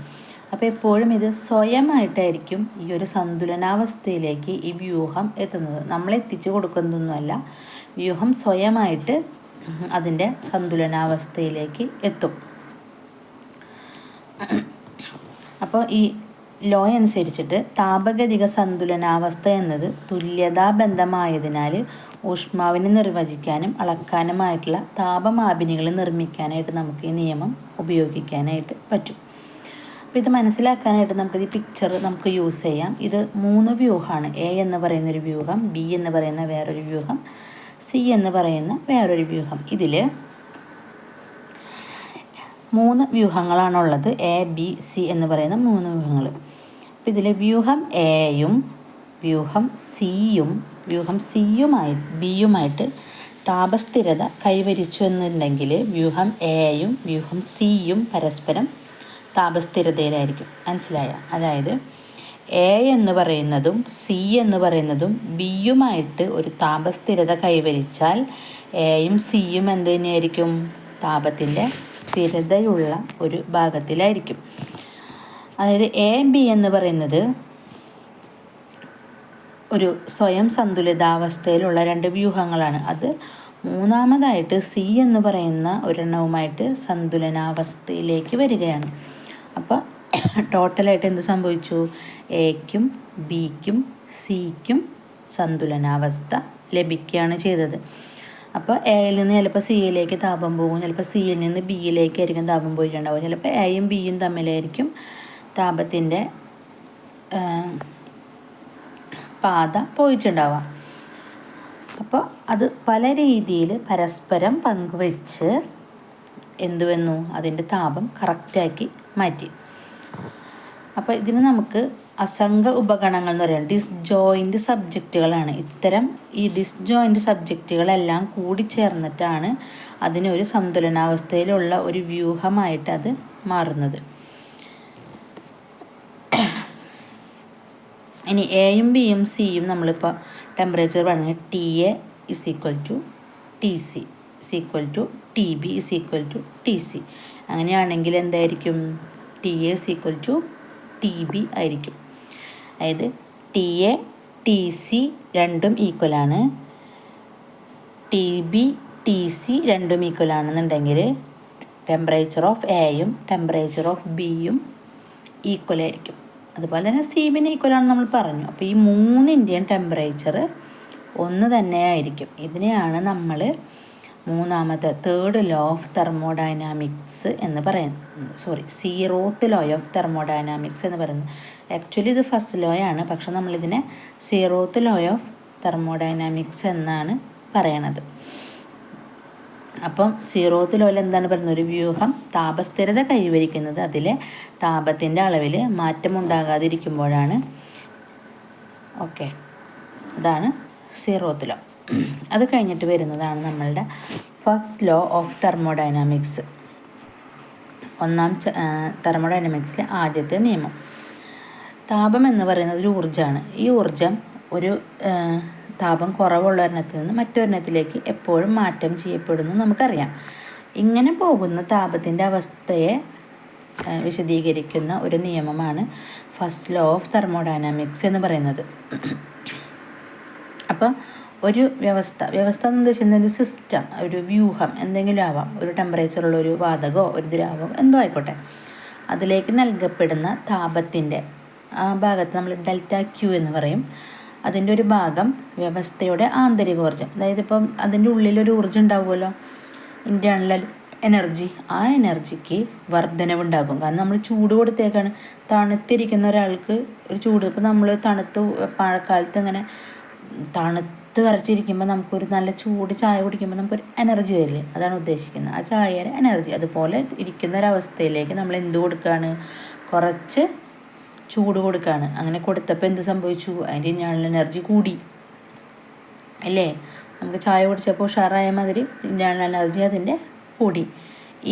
അപ്പോൾ എപ്പോഴും ഇത് സ്വയമായിട്ടായിരിക്കും ഈ ഒരു സന്തുലനാവസ്ഥയിലേക്ക് ഈ വ്യൂഹം എത്തുന്നത്. നമ്മളെത്തിച്ചു കൊടുക്കുന്നതൊന്നുമല്ല, വ്യൂഹം സ്വയമായിട്ട് അതിൻ്റെ സന്തുലനാവസ്ഥയിലേക്ക് എത്തും. അപ്പോൾ ഈ ലോ അനുസരിച്ചിട്ട് താപഗതിക സന്തുലനാവസ്ഥ എന്നത് തുല്യതാ ബന്ധമായതിനാൽ ഊഷ്മാവിനെ നിർവചിക്കാനും അളക്കാനുമായിട്ടുള്ള താപമാപിനികൾ നിർമ്മിക്കാനായിട്ട് നമുക്ക് ഈ നിയമം ഉപയോഗിക്കാനായിട്ട് പറ്റും. അപ്പോൾ ഇത് മനസ്സിലാക്കാനായിട്ട് നമുക്കിത് ഈ പിക്ചർ നമുക്ക് യൂസ് ചെയ്യാം. ഇത് 3 വ്യൂഹമാണ്. എ എന്ന് പറയുന്നൊരു വ്യൂഹം, ബി എന്ന് പറയുന്ന വേറൊരു വ്യൂഹം, സി എന്ന് പറയുന്ന വേറൊരു വ്യൂഹം. ഇതിൽ 3 വ്യൂഹങ്ങളാണുള്ളത്. എ, ബി, സി എന്ന് പറയുന്ന 3 വ്യൂഹങ്ങൾ. അപ്പോൾ ഇതിൽ വ്യൂഹം എയും വ്യൂഹം ബിയുമായിട്ട് താപസ്ഥിരത കൈവരിച്ചു എന്നുണ്ടെങ്കിൽ വ്യൂഹം എയും വ്യൂഹം സിയും പരസ്പരം താപസ്ഥിരതയിലായിരിക്കും. മനസ്സിലായ? അതായത് എ എന്ന് പറയുന്നതും സി എന്ന് പറയുന്നതും ബിയുമായിട്ട് ഒരു താപസ്ഥിരത കൈവരിച്ചാൽ എയും സിയും എന്ത് തന്നെയായിരിക്കും? താപത്തിൻ്റെ സ്ഥിരതയുള്ള ഒരു ഭാഗത്തിലായിരിക്കും. അതായത് എ, ബി എന്ന് പറയുന്നത് ഒരു സ്വയം സന്തുലിതാവസ്ഥയിലുള്ള 2 വ്യൂഹങ്ങളാണ്. അത് മൂന്നാമതായിട്ട് സി എന്ന് പറയുന്ന ഒരെണ്ണവുമായിട്ട് സന്തുലനാവസ്ഥയിലേക്ക് വരികയാണ്. അപ്പോൾ ടോട്ടലായിട്ട് എന്ത് സംഭവിച്ചു? എക്കും ബിക്കും സിക്കും സന്തുലനാവസ്ഥ ലഭിക്കുകയാണ് ചെയ്തത്. അപ്പോൾ എയിൽ നിന്ന് ചിലപ്പോൾ സിയിലേക്ക് താപം പോകും, ചിലപ്പോൾ സിയിൽ നിന്ന് ബിയിലേക്കായിരിക്കും താപം പോയിട്ടുണ്ടാവും, ചിലപ്പോൾ എയും ബിയും തമ്മിലായിരിക്കും താപത്തിൻ്റെ പാത പോയിട്ടുണ്ടാവാം. അപ്പോൾ അത് പല രീതിയിൽ പരസ്പരം പങ്കുവെച്ച് എന്തുവന്നു? അതിൻ്റെ താപം കറക്റ്റാക്കി മാറ്റി. അപ്പോൾ ഇതിന് നമുക്ക് അസംഖ ഉപഗണങ്ങൾ എന്ന് പറയുന്നത് ഡിസ്ജോയിൻ്റ് സബ്ജക്റ്റുകളാണ്. ഇത്തരം ഈ ഡിസ്ജോയിൻ്റ് സബ്ജക്റ്റുകളെല്ലാം കൂടി ചേർന്നിട്ടാണ് അതിനൊരു സന്തുലനാവസ്ഥയിലുള്ള ഒരു വ്യൂഹമായിട്ട് അത് മാറുന്നത്. ഇനി എയും ബിയും സിയും നമ്മളിപ്പോൾ ടെമ്പറേച്ചർ പറഞ്ഞാൽ TA = TC = TB = TC. അങ്ങനെയാണെങ്കിൽ എന്തായിരിക്കും? TA = TB ആയിരിക്കും. അതായത് TA TC രണ്ടും ഈക്വലാണ്, TB TC രണ്ടും ഈക്വലാണെന്നുണ്ടെങ്കിൽ ടെമ്പറേച്ചർ ഓഫ് എയും ടെമ്പറേച്ചർ ഓഫ് ബിയും ഈക്വലായിരിക്കും. അതുപോലെ തന്നെ സിബിന് ഈക്വലാണെന്ന് നമ്മൾ പറഞ്ഞു. അപ്പോൾ ഈ 3ൻ്റെയും ടെമ്പറേച്ചർ ഒന്ന് തന്നെ ആയിരിക്കും. ഇതിനെയാണ് നമ്മൾ മൂന്നാമത്തെ തേർഡ് ലോ ഓഫ് തെർമോഡൈനാമിക്സ് എന്ന് പറയുന്നത്. സീറോത്ത് ലോ ഓഫ് തെർമോഡൈനാമിക്സ് എന്ന് പറയുന്നത്. ആക്ച്വലി ഇത് ഫസ്റ്റ് ലോ ആണ്, പക്ഷെ നമ്മളിതിനെ സീറോത്ത് ലോ ഓഫ് തെർമോഡൈനാമിക്സ് എന്നാണ് പറയണത്. അപ്പം സീറോത്ത് ലോയിൽ എന്താണ് പറയുന്നത്? ഒരു വ്യൂഹം താപസ്ഥിരത കൈവരിക്കുന്നത് അതിലെ താപത്തിൻ്റെ അളവിൽ മാറ്റമുണ്ടാകാതിരിക്കുമ്പോഴാണ്. ഓക്കെ, അതാണ് സീറോത്ത് ലോ. അത് കഴിഞ്ഞിട്ട് വരുന്നതാണ് നമ്മളുടെ ഫസ്റ്റ് ലോ ഓഫ് തെർമോഡൈനാമിക്സ്. തെർമോഡൈനാമിക്സിലെ ആദ്യത്തെ നിയമം. താപം എന്ന് പറയുന്നത് ഒരു ഊർജ്ജമാണ്. ഈ ഊർജ്ജം ഒരു താപം കുറവുള്ള ഒരെണ്ണത്തിൽ നിന്ന് മറ്റൊരെണ്ണത്തിലേക്ക് എപ്പോഴും മാറ്റം ചെയ്യപ്പെടുന്നു നമുക്കറിയാം. ഇങ്ങനെ പോകുന്ന താപത്തിൻ്റെ അവസ്ഥയെ വിശദീകരിക്കുന്ന ഒരു നിയമമാണ് ഫസ്റ്റ് ലോ ഓഫ് തെർമോഡൈനാമിക്സ് എന്ന് പറയുന്നത്. അപ്പോൾ ഒരു വ്യവസ്ഥ എന്ന് ഉദ്ദേശിക്കുന്ന ഒരു സിസ്റ്റം, ഒരു വ്യൂഹം എന്തെങ്കിലും ആവാം. ഒരു ടെമ്പറേച്ചറുള്ള ഒരു വാതകമോ ഒരു ദ്രാവകമോ എന്തോ ആയിക്കോട്ടെ, അതിലേക്ക് നൽകപ്പെടുന്ന താപത്തിൻ്റെ ആ ഭാഗത്ത് നമ്മൾ ΔQ എന്ന് പറയും. അതിൻ്റെ ഒരു ഭാഗം വ്യവസ്ഥയുടെ ആന്തരികോർജ്ജം. അതായത് ഇപ്പം അതിൻ്റെ ഉള്ളിലൊരു ഊർജ്ജം ഉണ്ടാവുമല്ലോ, ഇൻറ്റേർണൽ എനർജി. ആ എനർജിക്ക് വർധനവുണ്ടാകും. കാരണം നമ്മൾ ചൂട് കൊടുത്തേക്കാണ്. തണുത്തിരിക്കുന്ന ഒരാൾക്ക് ഒരു ചൂട്, ഇപ്പം നമ്മൾ മഴക്കാലത്ത് ഇങ്ങനെ തണുത്ത് വരച്ചിരിക്കുമ്പോൾ നമുക്കൊരു നല്ല ചൂട് ചായ കുടിക്കുമ്പോൾ നമുക്കൊരു എനർജി വരില്ലേ? അതാണ് ഉദ്ദേശിക്കുന്നത്. ആ ചായയുടെ എനർജി. അതുപോലെ ഇരിക്കുന്ന ഒരവസ്ഥയിലേക്ക് നമ്മൾ എന്ത് കൊടുക്കുകയാണ്? കുറച്ച് ചൂട് കൊടുക്കുകയാണ്. അങ്ങനെ കൊടുത്തപ്പോൾ എന്ത് സംഭവിച്ചു? അതിൻ്റെ ഇൻറ്റേർണൽ എനർജി കൂടി അല്ലേ? നമുക്ക് ചായ കുടിച്ചപ്പോൾ ഉഷാറായ മാതിരി ഇൻറ്റേർണൽ എനർജി അതിൻ്റെ കൂടി.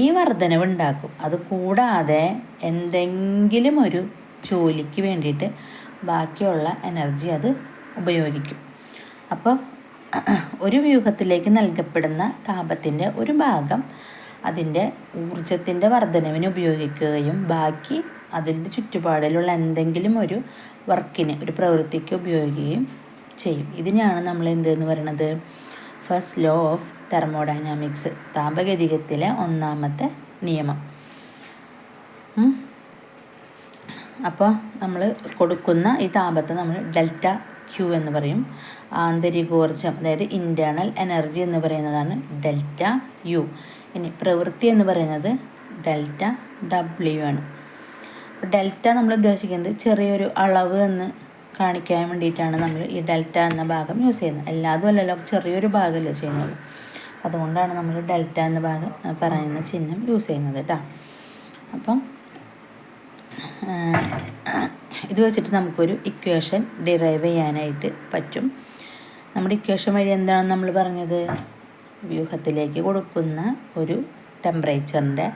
ഈ വർധനവുണ്ടാക്കും. അത് കൂടാതെ എന്തെങ്കിലും ഒരു ജോലിക്ക് വേണ്ടിയിട്ട് ബാക്കിയുള്ള എനർജി അത് ഉപയോഗിക്കും. അപ്പോൾ ഒരു വ്യൂഹത്തിലേക്ക് നൽകപ്പെടുന്ന താപത്തിൻ്റെ ഒരു ഭാഗം അതിൻ്റെ ഊർജത്തിൻ്റെ വർധനവിന് ഉപയോഗിക്കുകയും ബാക്കി അതിൻ്റെ ചുറ്റുപാടിലുള്ള എന്തെങ്കിലും ഒരു വർക്കിന്, ഒരു പ്രവൃത്തിക്ക് ഉപയോഗിക്കുകയും ചെയ്യും. ഇതിനെയാണ് നമ്മൾ എന്തെന്ന് പറയുന്നത്? ഫസ്റ്റ് ലോ ഓഫ് തെർമോഡൈനാമിക്സ്, താപഗതികത്തിലെ ഒന്നാമത്തെ നിയമം. അപ്പോൾ നമ്മൾ കൊടുക്കുന്ന ഈ താപത്തെ നമ്മൾ ഡെൽറ്റ ക്യൂ എന്ന് പറയും. ആന്തരികോർജം അതായത് ഇൻറ്റേർണൽ എനർജി എന്ന് പറയുന്നതാണ് ഡെൽറ്റ യു. ഇനി പ്രവൃത്തി എന്ന് പറയുന്നത് ഡെൽറ്റ ഡബ്ല്യു ആണ്. ഡെൽറ്റ നമ്മൾ ഉദ്ദേശിക്കുന്നത് ചെറിയൊരു അളവ് എന്ന് കാണിക്കാൻ വേണ്ടിയിട്ടാണ് നമ്മൾ ഈ ഡെൽറ്റ എന്ന ഭാഗം യൂസ് ചെയ്യുന്നത്. എല്ലാതും അല്ലല്ലോ, ചെറിയൊരു ഭാഗമല്ലേ ചെയ്യുന്നത്. അതുകൊണ്ടാണ് നമ്മൾ ഡെൽറ്റ എന്ന ഭാഗം പറയുന്ന ചിഹ്നം യൂസ് ചെയ്യുന്നത് കേട്ടോ. അപ്പം ഇത് വെച്ചിട്ട് നമുക്കൊരു ഇക്വേഷൻ ഡിറൈവ് ചെയ്യാനായിട്ട് പറ്റും. നമ്മുടെ ഇക്വേഷൻ വഴി എന്താണ് നമ്മൾ പറഞ്ഞത്? വ്യൂഹത്തിലേക്ക് കൊടുക്കുന്ന ഒരു ടെമ്പറേച്ചറിൻ്റെ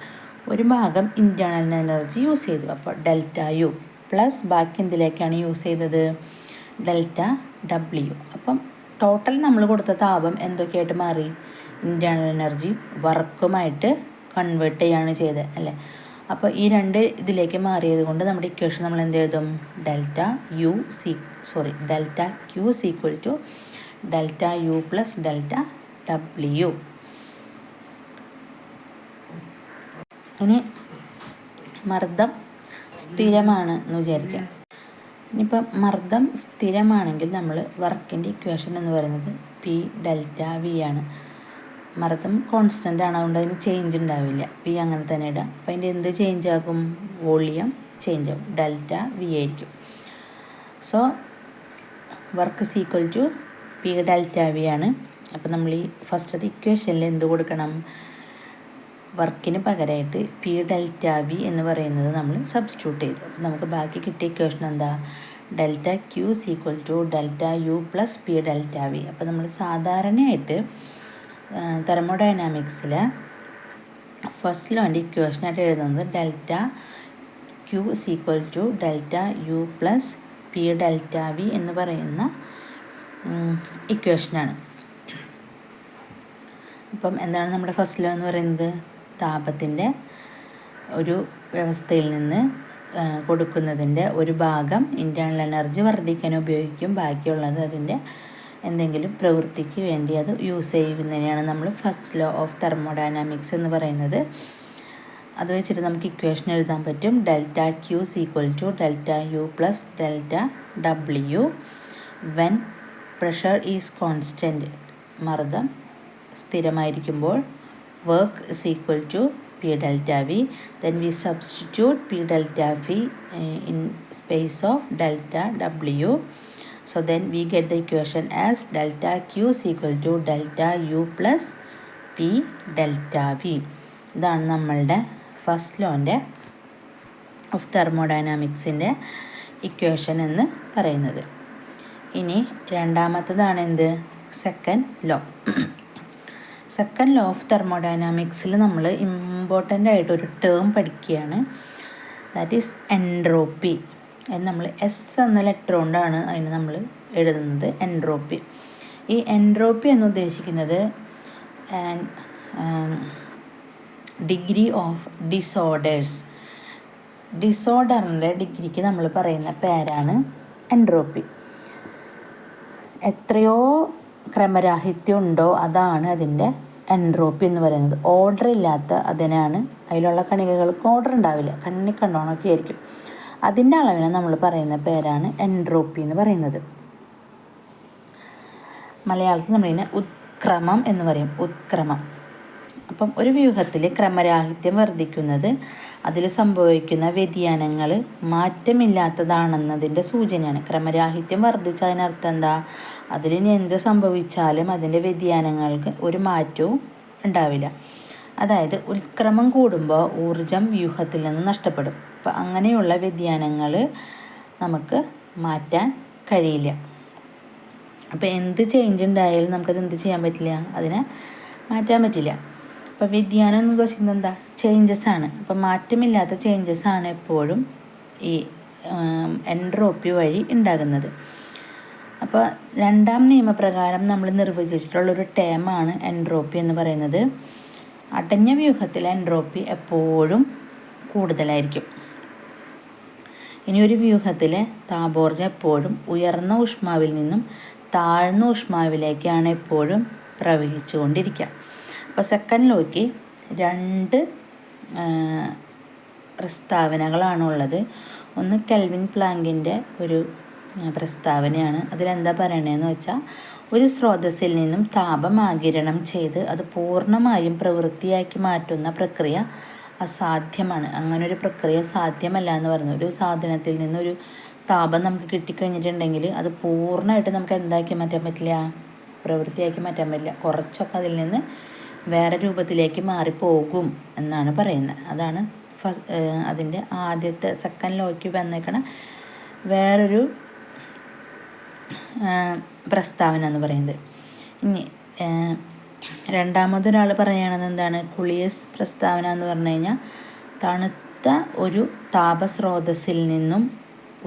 ഒരു ഭാഗം ഇൻറ്റേർണൽ എനർജി യൂസ് ചെയ്തു. അപ്പോൾ ഡെൽറ്റ യു പ്ലസ് ബാക്കി എന്തിലേക്കാണ് യൂസ് ചെയ്തത്? Delta W. അപ്പം ടോട്ടൽ നമ്മൾ കൊടുത്ത താപം എന്തൊക്കെയായിട്ട് മാറി? ഇൻറ്റേർണൽ എനർജി വർക്കുമായിട്ട് കൺവേർട്ട് ചെയ്യാണ് ചെയ്തത് അല്ലേ. അപ്പോൾ ഈ രണ്ട് ഇതിലേക്ക് മാറിയത് കൊണ്ട് നമ്മുടെ ഇക്വേഷൻ നമ്മൾ എന്ത് എഴുതും? Delta Q equal to delta U plus delta W. ഇനി മർദ്ദം സ്ഥിരമാണ് എന്ന് വിചാരിക്കാം. ഇനിയിപ്പം മർദ്ദം സ്ഥിരമാണെങ്കിൽ നമ്മൾ വർക്കിൻ്റെ ഇക്വേഷൻ എന്ന് പറയുന്നത് പി ഡെൽറ്റ വി ആണ്. മർദ്ദം കോൺസ്റ്റൻ്റ് ആണ്, അതുകൊണ്ട് അതിന് ചേഞ്ച് ഉണ്ടാവില്ല. പി അങ്ങനെ തന്നെ ഇടാം. അപ്പോൾ അതിൻ്റെ എന്ത് ചേഞ്ച് ആകും? വോളിയം ചേഞ്ച് ആകും. ഡെൽറ്റ വി ആയിരിക്കും. So work is equal to P delta V ആണ്. അപ്പോൾ നമ്മൾ ഈ ഫസ്റ്റത്തെ ഇക്വേഷനിൽ എന്ത് കൊടുക്കണം? വർക്കിന് പകരമായിട്ട് പി ഡെൽറ്റ വി എന്ന് പറയുന്നത് നമ്മൾ സബ്സ്റ്റിറ്റ്യൂട്ട് ചെയ്തു. അപ്പോൾ നമുക്ക് ബാക്കി കിട്ടിയ ഇക്വേഷൻ എന്താ? Delta Q equal to delta U plus P delta V. അപ്പോൾ നമ്മൾ സാധാരണയായിട്ട് തെർമോഡൈനാമിക്സിൽ ഫസ്റ്റ് ലോൻ്റെ ഇക്വേഷനായിട്ട് എഴുതുന്നത് delta Q equal to delta U plus P delta V എന്ന് പറയുന്ന ഇക്വേഷനാണ്. അപ്പം എന്താണ് നമ്മുടെ ഫസ്റ്റ് ലോ എന്ന് പറയുന്നത്? താപത്തിൻ്റെ ഒരു വ്യവസ്ഥയിൽ നിന്ന് കൊടുക്കുന്നതിൻ്റെ ഒരു ഭാഗം ഇൻറ്റേർണൽ എനർജി വർദ്ധിക്കാൻ ഉപയോഗിക്കും. ബാക്കിയുള്ളത് അതിൻ്റെ എന്തെങ്കിലും പ്രവൃത്തിക്ക് വേണ്ടി അത് യൂസ് ചെയ്യുന്നതിനെയാണ് നമ്മൾ ഫസ്റ്റ് ലോ ഓഫ് തെർമോഡൈനാമിക്സ് എന്ന് പറയുന്നത്. അത് വെച്ചിട്ട് നമുക്ക് ഇക്വേഷൻ എഴുതാൻ പറ്റും. Delta Q equal to delta U plus delta W when pressure is constant. മർദ്ദം സ്ഥിരമായിരിക്കുമ്പോൾ work is equal to P delta V. Then we substitute P delta V in space of delta W. So then we get the equation as delta Q is equal to delta U plus P delta V. ഇതാണ് നമ്മളുടെ first ലോൻ്റെ of തെർമോഡൈനാമിക്സിൻ്റെ equation എന്ന് പറയുന്നത്. ഇനി രണ്ടാമത്തതാണ് എന്ത്? Second law. Second law of തെർമോഡൈനാമിക്സിൽ നമ്മൾ ഇമ്പോർട്ടൻ്റ് ആയിട്ടൊരു ടേം പഠിക്കുകയാണ്. That is entropy. അത് നമ്മൾ എസ് എന്ന ലെറ്റർ കൊണ്ടാണ് അതിന് നമ്മൾ എഴുതുന്നത്, എൻട്രോപ്പി. ഈ എൻട്രോപ്പി എന്ന് ഉദ്ദേശിക്കുന്നത് ഡിഗ്രി ഓഫ് ഡിസോർഡേഴ്സ്. ഡിസോർഡറിൻ്റെ ഡിഗ്രിക്ക് നമ്മൾ പറയുന്ന പേരാണ് എൻട്രോപ്പി. എത്രയോ ക്രമരാഹിത്യം ഉണ്ടോ അതാണ് അതിൻ്റെ എൻട്രോപ്പി എന്ന് പറയുന്നത്. ഓർഡർ ഇല്ലാത്ത അതിനാണ്, അതിലുള്ള കണികകൾക്ക് ഓർഡർ ഉണ്ടാവില്ല, കണ്ണി കണ്ടോണൊക്കെ ആയിരിക്കും. അതിൻ്റെ അളവിനെ നമ്മൾ പറയുന്ന പേരാണ് എൻട്രോപ്പി എന്ന് പറയുന്നത്. മലയാളത്തിൽ നമ്മളിതിനെ ഉത്ക്രമം എന്ന് പറയും, ഉത്ക്രമം. അപ്പം ഒരു വ്യൂഹത്തിൽ ക്രമരാഹിത്യം വർദ്ധിക്കുന്നത് അതിൽ സംഭവിക്കുന്ന വ്യതിയാനങ്ങൾ മാറ്റമില്ലാത്തതാണെന്നതിൻ്റെ സൂചനയാണ്. ക്രമരാഹിത്യം വർദ്ധിച്ചതിനർത്ഥം എന്താ? അതിലിനി എന്ത് സംഭവിച്ചാലും അതിൻ്റെ വ്യതിയാനങ്ങൾക്ക് ഒരു മാറ്റവും ഉണ്ടാവില്ല. അതായത് ഉത്ക്രമം കൂടുമ്പോൾ ഊർജം വ്യൂഹത്തിൽ നിന്ന് നഷ്ടപ്പെടും. അപ്പോൾ അങ്ങനെയുള്ള വ്യതിയാനങ്ങൾ നമുക്ക് മാറ്റാൻ കഴിയില്ല. അപ്പോൾ എന്ത് ചേഞ്ച് ഉണ്ടായാലും നമുക്കത് എന്ത് ചെയ്യാൻ പറ്റില്ല? അതിനെ മാറ്റാൻ പറ്റില്ല. അപ്പോൾ വ്യതിയാനം എന്ന് ഉദ്ദേശിക്കുന്നത് എന്താ? ചേഞ്ചസ് ആണ്. അപ്പോൾ മാറ്റമില്ലാത്ത ചേഞ്ചസ് ആണ് എപ്പോഴും ഈ എൻട്രോപ്പി വഴി ഉണ്ടാകുന്നത്. അപ്പോൾ രണ്ടാം നിയമപ്രകാരം നമ്മൾ നിർവചിച്ചിട്ടുള്ളൊരു ടേമാണ് എൻട്രോപ്പി എന്ന് പറയുന്നത്. അടഞ്ഞ വ്യൂഹത്തിലെ എൻട്രോപ്പി എപ്പോഴും കൂടുതലായിരിക്കും. ഇനി ഒരു വ്യൂഹത്തിലെ താപോർജ്ജം എപ്പോഴും ഉയർന്ന ഊഷ്മാവിൽ നിന്നും താഴ്ന്ന ഊഷ്മാവിലേക്കാണ് എപ്പോഴും പ്രവഹിച്ചു കൊണ്ടിരിക്കുക. അപ്പോൾ സെക്കൻഡ് ലോയ്ക്ക് രണ്ട് പ്രസ്താവനകളാണുള്ളത്. ഒന്ന് കെൽവിൻ പ്ലാങ്കിൻ്റെ ഒരു പ്രസ്താവനയാണ്. അതിലെന്താ പറയണതെന്ന് വെച്ചാൽ, ഒരു സ്രോതസ്സിൽ നിന്നും താപം ആഗിരണം ചെയ്ത് അത് പൂർണ്ണമായും പ്രവൃത്തിയാക്കി മാറ്റുന്ന പ്രക്രിയ അസാധ്യമാണ്. അങ്ങനൊരു പ്രക്രിയ സാധ്യമല്ല എന്ന് പറഞ്ഞു. ഒരു സാധനത്തിൽ നിന്നൊരു താപം നമുക്ക് കിട്ടിക്കഴിഞ്ഞിട്ടുണ്ടെങ്കിൽ അത് പൂർണ്ണമായിട്ട് നമുക്ക് എന്താക്കി മാറ്റാൻ പറ്റില്ല, പ്രവൃത്തിയാക്കി മാറ്റാൻ പറ്റില്ല. കുറച്ചൊക്കെ അതിൽ നിന്ന് വേറെ രൂപത്തിലേക്ക് മാറിപ്പോകും എന്നാണ് പറയുന്നത്. അതാണ് അതിൻ്റെ ആദ്യത്തെ സെക്കൻഡ് ലോയ്ക്ക് വന്നേക്കണ വേറൊരു പ്രസ്താവന എന്ന് പറയുന്നത്. ഇനി രണ്ടാമതൊരാൾ പറയുകയാണെന്ന് എന്താണ്, കുളിയസ് പ്രസ്താവന എന്ന് പറഞ്ഞു കഴിഞ്ഞാൽ, തണുത്ത ഒരു താപസ്രോതസ്സിൽ നിന്നും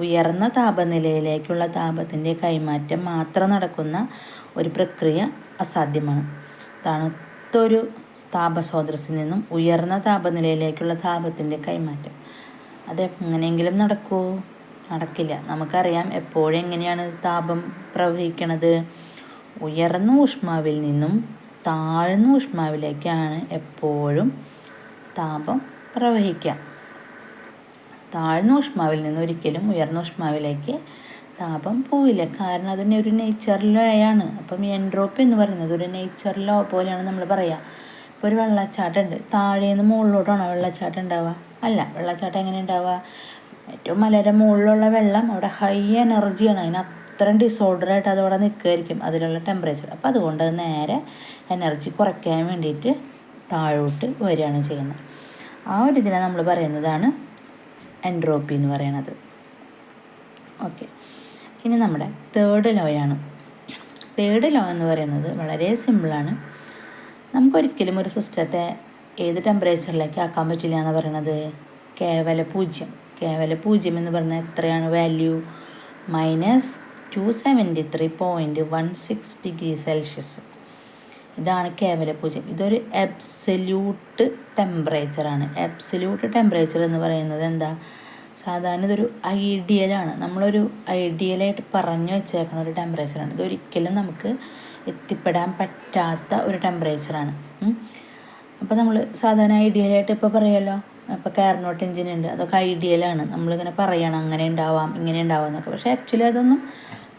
ഉയർന്ന താപനിലയിലേക്കുള്ള താപത്തിൻ്റെ കൈമാറ്റം മാത്രം നടക്കുന്ന ഒരു പ്രക്രിയ അസാധ്യമാണ്. തണുത്തൊരു താപസ്രോതസ്സിൽ നിന്നും ഉയർന്ന താപനിലയിലേക്കുള്ള താപത്തിൻ്റെ കൈമാറ്റം അത് എങ്ങനെയെങ്കിലും നടക്കുമോ? നടക്കില്ല. നമുക്കറിയാം എപ്പോഴെങ്ങനെയാണ് താപം പ്രവഹിക്കണത്. ഉയർന്ന ഊഷ്മാവിൽ നിന്നും താഴ്ന്ന ഊഷ്മാവിലേക്കാണ് എപ്പോഴും താപം പ്രവഹിക്കുക. താഴ്ന്ന ഊഷ്മാവിൽ നിന്ന് ഒരിക്കലും ഉയർന്ന ഊഷ്മാവിലേക്ക് താപം പോവില്ല. കാരണം അതിന് ഒരു നേച്ചർ ലോ ആണ്. അപ്പം എൻട്രോപ്പി എന്ന് പറയുന്നത് ഒരു നേച്ചർ ലോ പോലെയാണ് നമ്മൾ പറയുക. ഇപ്പോൾ ഒരു വെള്ളച്ചാട്ടം ഉണ്ട്, താഴേന്ന് മുകളിലോട്ടാണോ വെള്ളച്ചാട്ടം ഉണ്ടാവുക? അല്ല. വെള്ളച്ചാട്ടം എങ്ങനെ ഉണ്ടാവുക? ഏറ്റവും മലയുടെ മുകളിലുള്ള വെള്ളം അവിടെ ഹൈ എനർജിയാണ്, അതിന് അത്രയും ഡിസോർഡറായിട്ട് അതവിടെ നിൽക്കുമായിരിക്കും അതിലുള്ള ടെമ്പറേച്ചർ. അപ്പോൾ അതുകൊണ്ട് അത് നേരെ എനർജി കുറയ്ക്കാൻ വേണ്ടിയിട്ട് താഴോട്ട് വരികയാണ് ചെയ്യുന്നത്. ആ ഒരു ഇതിനെ നമ്മൾ പറയുന്നതാണ് എൻട്രോപ്പി എന്ന് പറയുന്നത്. ഓക്കെ, ഇനി നമ്മുടെ തേർഡ് ലോയാണ്. തേർഡ് ലോ എന്ന് പറയുന്നത് വളരെ സിമ്പിളാണ്. നമുക്കൊരിക്കലും ഒരു സിസ്റ്റത്തെ ഏത് ടെമ്പറേച്ചറിലേക്ക് ആക്കാൻ പറ്റില്ല എന്ന് പറയുന്നത് കേവല പൂജ്യം. കേവല പൂജ്യം എന്ന് പറഞ്ഞാൽ എത്രയാണ് വാല്യൂ? -273.16 degree Celsius. ഇതാണ് കേവല പൂജ്യം. ഇതൊരു എബ്സല്യൂട്ട് ടെമ്പറേച്ചറാണ്. എബ്സല്യൂട്ട് ടെമ്പറേച്ചർ എന്ന് പറയുന്നത് എന്താ? സാധാരണ ഇതൊരു ഐഡിയലാണ്. നമ്മളൊരു ഐഡിയലായിട്ട് പറഞ്ഞു വെച്ചേക്കുന്ന ഒരു ടെമ്പറേച്ചറാണ്. ഇതൊരിക്കലും നമുക്ക് എത്തിപ്പെടാൻ പറ്റാത്ത ഒരു ടെമ്പറേച്ചറാണ്. അപ്പോൾ നമ്മൾ സാധാരണ ഐഡിയലായിട്ട് ഇപ്പോൾ പറയുമല്ലോ, ഇപ്പോൾ കാർനോട്ട് എഞ്ചിൻ ഉണ്ട്, അതൊക്കെ ഐഡിയലാണ്. നമ്മളിങ്ങനെ പറയണം അങ്ങനെ ഉണ്ടാവാം ഇങ്ങനെ ഉണ്ടാവാം എന്നൊക്കെ. പക്ഷേ ആക്ച്വലി അതൊന്നും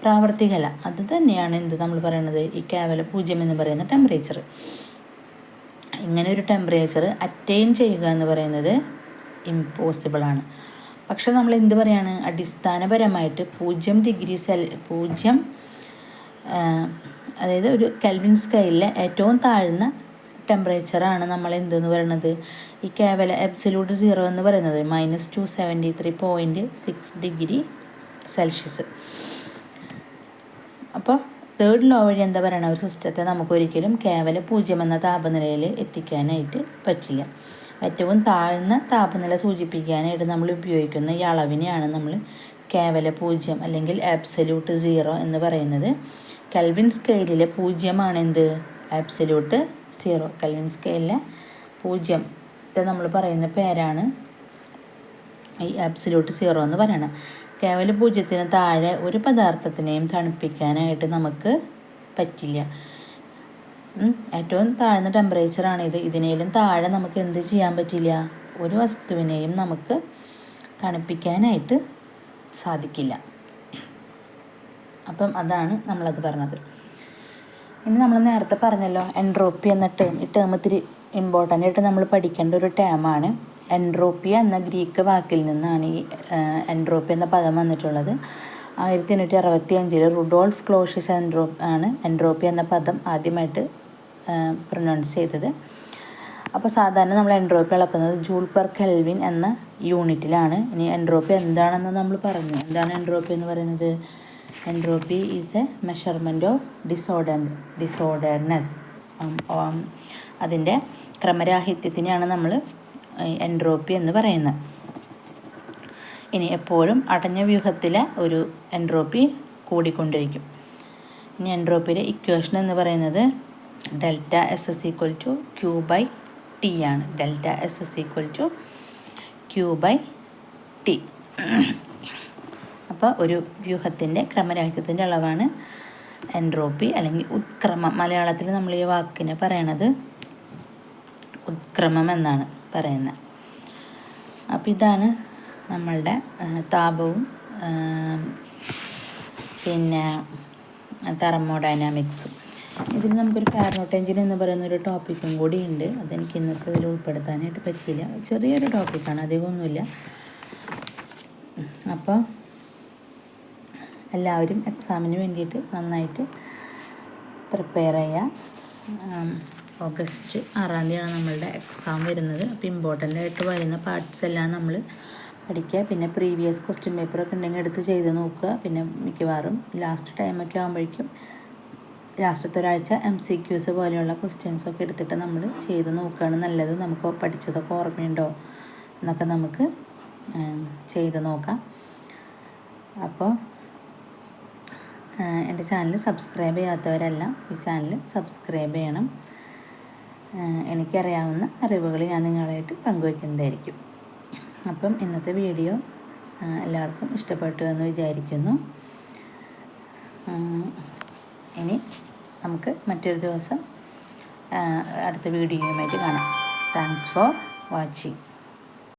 പ്രാവർത്തികമല്ല. അത് തന്നെയാണ് എന്ത് നമ്മൾ പറയുന്നത്, ഈ കേവല പൂജ്യം എന്ന് പറയുന്ന ടെമ്പറേച്ചർ. ഇങ്ങനെ ഒരു ടെമ്പറേച്ചർ അറ്റൈൻ ചെയ്യുക എന്ന് പറയുന്നത് ഇമ്പോസിബിളാണ്. പക്ഷെ നമ്മൾ എന്ത് പറയാണ്, അടിസ്ഥാനപരമായിട്ട് 0 ഡിഗ്രി അതായത് ഒരു കെൽവിൻ സ്കെയിലിലെ ഏറ്റവും താഴ്ന്ന ടെമ്പറേച്ചറാണ് നമ്മൾ എന്തെന്ന് പറയുന്നത്, ഈ കേവല അബ്സല്യൂട്ട് സീറോ എന്ന് പറയുന്നത് -273.6 ഡിഗ്രി സെൽഷ്യസ്. അപ്പോൾ തേർഡ് ലോ വഴി എന്താ പറയുക, ഒരു സിസ്റ്റത്തെ നമുക്കൊരിക്കലും കേവല പൂജ്യം എന്ന താപനിലയിൽ എത്തിക്കാനായിട്ട് പറ്റില്ല. ഏറ്റവും താഴ്ന്ന താപനില സൂചിപ്പിക്കാനായിട്ട് നമ്മൾ ഉപയോഗിക്കുന്ന ഈ അളവിനെയാണ് നമ്മൾ കേവല പൂജ്യം അല്ലെങ്കിൽ ആബ്സല്യൂട്ട് സീറോ എന്ന് പറയുന്നത്. കെൽവിൻ സ്കെയിലിലെ പൂജ്യമാണ് എന്ത്, ആബ്സല്യൂട്ട് സീറോ. കെൽവിൻ സ്കെയിലിലെ പൂജ്യത്തെ നമ്മൾ പറയുന്ന പേരാണ് ഈ ആബ്സല്യൂട്ട് സീറോ എന്ന് പറയണം. കേവല പൂജ്യത്തിന് താഴെ ഒരു പദാർത്ഥത്തിനെയും തണുപ്പിക്കാനായിട്ട് നമുക്ക് പറ്റില്ല. ഏറ്റവും താഴ്ന്ന ടെമ്പറേച്ചറാണിത്. ഇതിനേലും താഴെ നമുക്ക് എന്ത് ചെയ്യാൻ പറ്റില്ല, ഒരു വസ്തുവിനെയും നമുക്ക് തണുപ്പിക്കാനായിട്ട് സാധിക്കില്ല. അപ്പം അതാണ് നമ്മളത് പറഞ്ഞത്. ഇനി നമ്മൾ നേരത്തെ പറഞ്ഞല്ലോ എൻട്രോപ്പി എന്ന ടേം. ഈ ടേം ഇത്തിരി ഇമ്പോർട്ടൻ്റ് ആയിട്ട് നമ്മൾ പഠിക്കേണ്ട ഒരു ടേമാണ്. എൻട്രോപ്പി എന്ന ഗ്രീക്ക് വാക്കിൽ നിന്നാണ് ഈ എൻട്രോപ്പി എന്ന പദം വന്നിട്ടുള്ളത്. 1865 റുഡോൾഫ് ക്ലോഷ്യസ് ആണ് എൻട്രോപ്പി എന്ന പദം ആദ്യമായിട്ട് പ്രൊനൗൺസ് ചെയ്തത്. അപ്പോൾ സാധാരണ നമ്മൾ എൻട്രോപ്പി അളക്കുന്നത് ജൂൾ പെർ കെൽവിൻ എന്ന യൂണിറ്റിലാണ്. ഇനി എൻട്രോപ്പി എന്താണെന്ന് നമ്മൾ പറഞ്ഞു. എന്താണ് എൻട്രോപ്പി എന്ന് പറയുന്നത്? Entropy is a measurement of disorderness. അതിൻ്റെ ക്രമരാഹിത്യത്തിനെയാണ് നമ്മൾ എൻട്രോപ്പി എന്ന് പറയുന്നത്. ഇനി എപ്പോഴും അടഞ്ഞ വ്യൂഹത്തിലെ ഒരു എൻട്രോപ്പി കൂടിക്കൊണ്ടിരിക്കും. ഇനി എൻട്രോപ്പിയുടെ ഇക്വേഷൻ എന്ന് പറയുന്നത് delta S S equal to Q by T ആണ്. Delta S S equal to Q by T. അപ്പോൾ ഒരു വ്യൂഹത്തിൻ്റെ ക്രമരാഹിത്യത്തിൻ്റെ അളവാണ് എൻട്രോപ്പി അല്ലെങ്കിൽ ഉത്ക്രമം. മലയാളത്തിൽ നമ്മൾ ഈ വാക്കിനെ പറയണത് ഉത്ക്രമം എന്നാണ് പറയുന്നത്. അപ്പോൾ ഇതാണ് നമ്മളുടെ താപവും പിന്നെ തെർമോഡൈനാമിക്സും. ഇതിൽ നമുക്കൊരു കാർനോട്ട് എഞ്ചിൻ എന്ന് പറയുന്നൊരു ടോപ്പിക്കും കൂടി ഉണ്ട്. അതെനിക്ക് ഇന്നത്തെ ഇതിൽ ഉൾപ്പെടുത്താനായിട്ട് പറ്റിയില്ല. ചെറിയൊരു ടോപ്പിക്കാണ്, അധികമൊന്നുമില്ല. അപ്പോൾ എല്ലാവരും എക്സാമിന് വേണ്ടിയിട്ട് നന്നായിട്ട് പ്രിപ്പയർ ചെയ്യുക. ഓഗസ്റ്റ് 6-ാം തീയതിയാണ് നമ്മളുടെ എക്സാം വരുന്നത്. അപ്പോൾ ഇമ്പോർട്ടൻ്റ് ആയിട്ട് വരുന്ന പാർട്സ് എല്ലാം നമ്മൾ പഠിക്കുക. പിന്നെ പ്രീവിയസ് ക്വസ്റ്റ്യൻ പേപ്പറൊക്കെ ഉണ്ടെങ്കിൽ എടുത്ത് ചെയ്ത് നോക്കുക. പിന്നെ മിക്കവാറും ലാസ്റ്റ് ടൈമൊക്കെ ആകുമ്പോഴേക്കും ലാസ്റ്റത്തെ ഒരാഴ്ച MCQs പോലെയുള്ള ക്വസ്റ്റ്യൻസൊക്കെ എടുത്തിട്ട് നമ്മൾ ചെയ്ത് നോക്കുകയാണ് നല്ലത്. നമുക്ക് പഠിച്ചതൊക്കെ ഓർമ്മയുണ്ടോ എന്നൊക്കെ നമുക്ക് ചെയ്ത് നോക്കാം. അപ്പോൾ എൻ്റെ ചാനൽ സബ്സ്ക്രൈബ് ചെയ്യാത്തവരെല്ലാം ഈ ചാനൽ സബ്സ്ക്രൈബ് ചെയ്യണം. എനിക്കറിയാവുന്ന അറിവുകൾ ഞാൻ നിങ്ങളായിട്ട് പങ്കുവയ്ക്കുന്നതായിരിക്കും. അപ്പം ഇന്നത്തെ വീഡിയോ എല്ലാവർക്കും ഇഷ്ടപ്പെട്ടു എന്ന് വിചാരിക്കുന്നു. ഇനി നമുക്ക് മറ്റൊരു ദിവസം അടുത്ത വീഡിയോയുമായിട്ട് കാണാം. Thanks for watching.